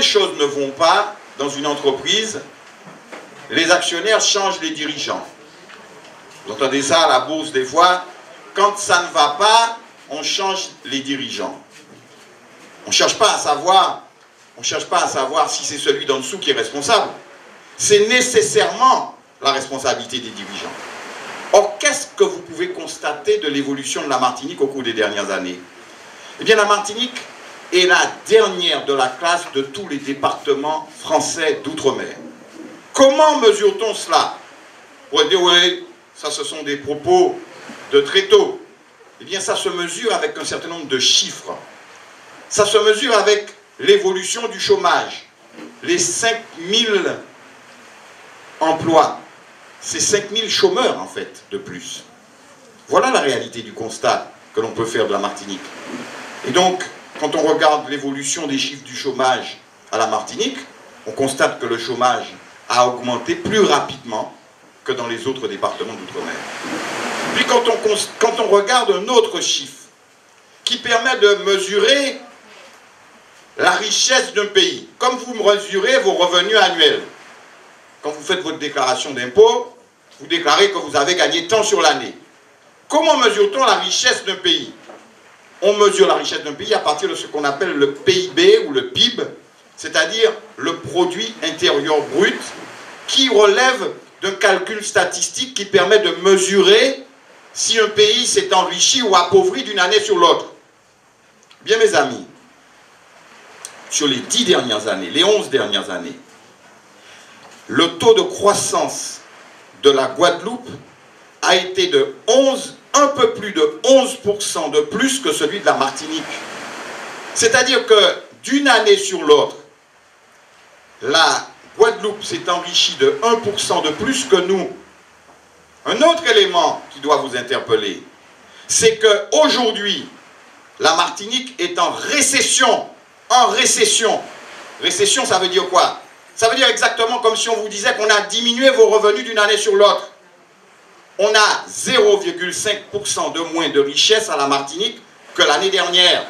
les choses ne vont pas dans une entreprise, les actionnaires changent les dirigeants. Vous entendez ça à la bourse des fois, quand ça ne va pas, on change les dirigeants. On ne cherche pas à savoir si c'est celui d'en dessous qui est responsable. C'est nécessairement la responsabilité des dirigeants. Or, qu'est-ce que vous pouvez constater de l'évolution de la Martinique au cours des dernières années? Eh bien, la Martinique est la dernière de la classe de tous les départements français d'outre-mer. Comment mesure-t-on cela? On pourrait dire, oui, ça ce sont des propos de très tôt. Eh bien, ça se mesure avec un certain nombre de chiffres. Ça se mesure avec l'évolution du chômage. Les 5000 emplois, c'est 5000 chômeurs en fait de plus. Voilà la réalité du constat que l'on peut faire de la Martinique. Et donc, quand on regarde l'évolution des chiffres du chômage à la Martinique, on constate que le chômage a augmenté plus rapidement que dans les autres départements d'outre-mer. Puis quand on regarde un autre chiffre qui permet de mesurer la richesse d'un pays, comme vous mesurez vos revenus annuels. Quand vous faites votre déclaration d'impôt, vous déclarez que vous avez gagné tant sur l'année. Comment mesure-t-on la richesse d'un pays? On mesure la richesse d'un pays à partir de ce qu'on appelle le PIB ou le PIB, c'est-à-dire le produit intérieur brut, qui relève d'un calcul statistique qui permet de mesurer si un pays s'est enrichi ou appauvri d'une année sur l'autre. Bien mes amis, sur les 10 dernières années, les 11 dernières années, le taux de croissance de la Guadeloupe a été de un peu plus de 11% de plus que celui de la Martinique. C'est-à-dire que d'une année sur l'autre, la Guadeloupe s'est enrichie de 1% de plus que nous. Un autre élément qui doit vous interpeller, c'est qu'aujourd'hui, la Martinique est en récession. En récession. Récession, ça veut dire quoi? Ça veut dire exactement comme si on vous disait qu'on a diminué vos revenus d'une année sur l'autre. On a 0,5% de moins de richesse à la Martinique que l'année dernière.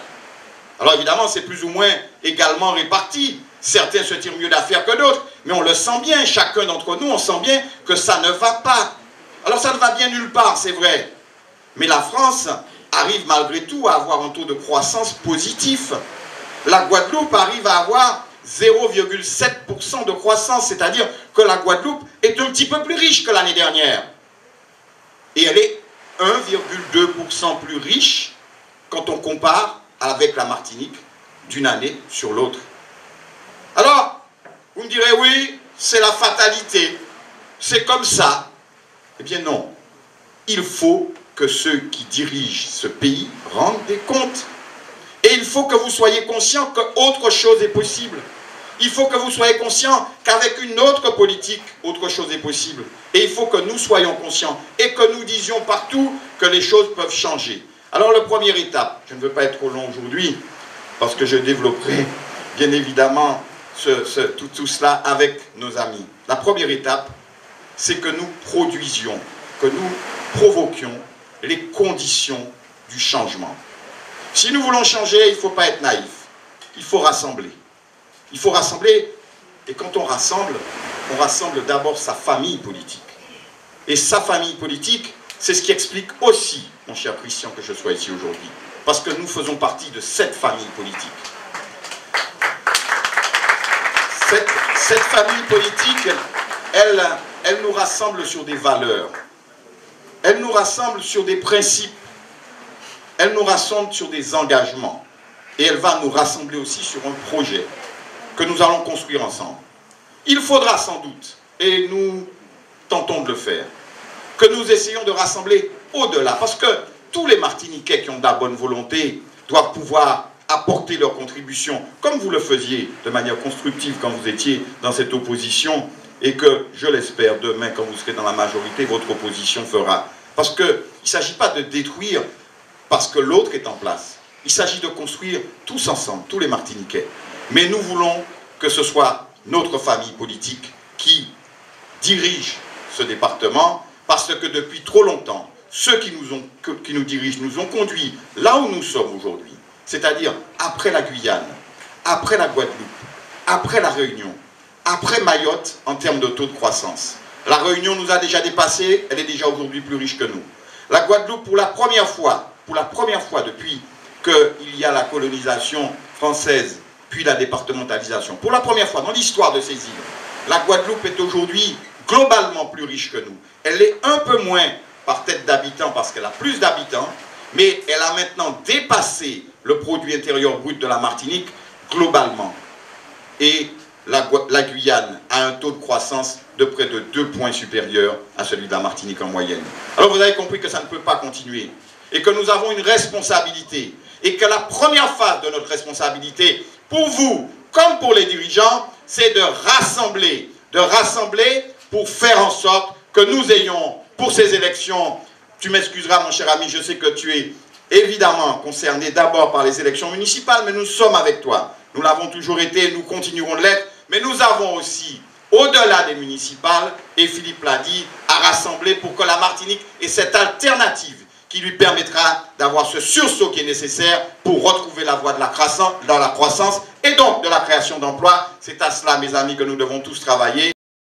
Alors évidemment, c'est plus ou moins également réparti. Certains se tirent mieux d'affaire que d'autres, mais on le sent bien, chacun d'entre nous, on sent bien que ça ne va pas. Alors ça ne va bien nulle part, c'est vrai. Mais la France arrive malgré tout à avoir un taux de croissance positif. La Guadeloupe arrive à avoir 0,7% de croissance, c'est-à-dire que la Guadeloupe est un petit peu plus riche que l'année dernière. Et elle est 1,2% plus riche quand on compare avec la Martinique d'une année sur l'autre. Alors, vous me direz, oui, c'est la fatalité, c'est comme ça. Eh bien non, il faut que ceux qui dirigent ce pays rendent des comptes. Et il faut que vous soyez conscients qu'autre chose est possible. Il faut que vous soyez conscients qu'avec une autre politique, autre chose est possible. Et il faut que nous soyons conscients et que nous disions partout que les choses peuvent changer. Alors, la première étape, je ne veux pas être trop long aujourd'hui, parce que je développerai bien évidemment tout cela avec nos amis. La première étape, c'est que nous produisions, que nous provoquions les conditions du changement. Si nous voulons changer, il ne faut pas être naïf. Il faut rassembler. Il faut rassembler, et quand on rassemble d'abord sa famille politique. Et sa famille politique, c'est ce qui explique aussi, mon cher Christian, que je sois ici aujourd'hui. Parce que nous faisons partie de cette famille politique. Cette famille politique, elle nous rassemble sur des valeurs. Elle nous rassemble sur des principes. Elle nous rassemble sur des engagements. Et elle va nous rassembler aussi sur un projet que nous allons construire ensemble. Il faudra sans doute, et nous tentons de le faire, que nous essayons de rassembler au-delà. Parce que tous les Martiniquais qui ont de la bonne volonté doivent pouvoir apporter leur contribution, comme vous le faisiez de manière constructive quand vous étiez dans cette opposition, et que, je l'espère, demain, quand vous serez dans la majorité, votre opposition fera. Parce qu'il ne s'agit pas de détruire parce que l'autre est en place. Il s'agit de construire tous ensemble, tous les Martiniquais. Mais nous voulons que ce soit notre famille politique qui dirige ce département, parce que depuis trop longtemps, ceux qui nous dirigent nous ont conduits là où nous sommes aujourd'hui, c'est-à-dire après la Guyane, après la Guadeloupe, après la Réunion, après Mayotte en termes de taux de croissance. La Réunion nous a déjà dépassé, elle est déjà aujourd'hui plus riche que nous. La Guadeloupe, pour la première fois depuis qu'il y a la colonisation française, puis la départementalisation, pour la première fois dans l'histoire de ces îles, la Guadeloupe est aujourd'hui globalement plus riche que nous. Elle est un peu moins par tête d'habitants parce qu'elle a plus d'habitants, mais elle a maintenant dépassé le produit intérieur brut de la Martinique globalement. Et la Guyane a un taux de croissance de près de 2 points supérieur à celui de la Martinique en moyenne. Alors vous avez compris que ça ne peut pas continuer et que nous avons une responsabilité et que la première phase de notre responsabilité, pour vous comme pour les dirigeants, c'est de rassembler pour faire en sorte que nous ayons, pour ces élections, tu m'excuseras mon cher ami, je sais que tu es évidemment concerné d'abord par les élections municipales, mais nous sommes avec toi. Nous l'avons toujours été, nous continuerons de l'être, mais nous avons aussi, au-delà des municipales, et Philippe l'a dit, à rassembler pour que la Martinique ait cette alternative qui lui permettra d'avoir ce sursaut qui est nécessaire pour retrouver la voie de la croissance et donc de la création d'emplois. C'est à cela, mes amis, que nous devons tous travailler.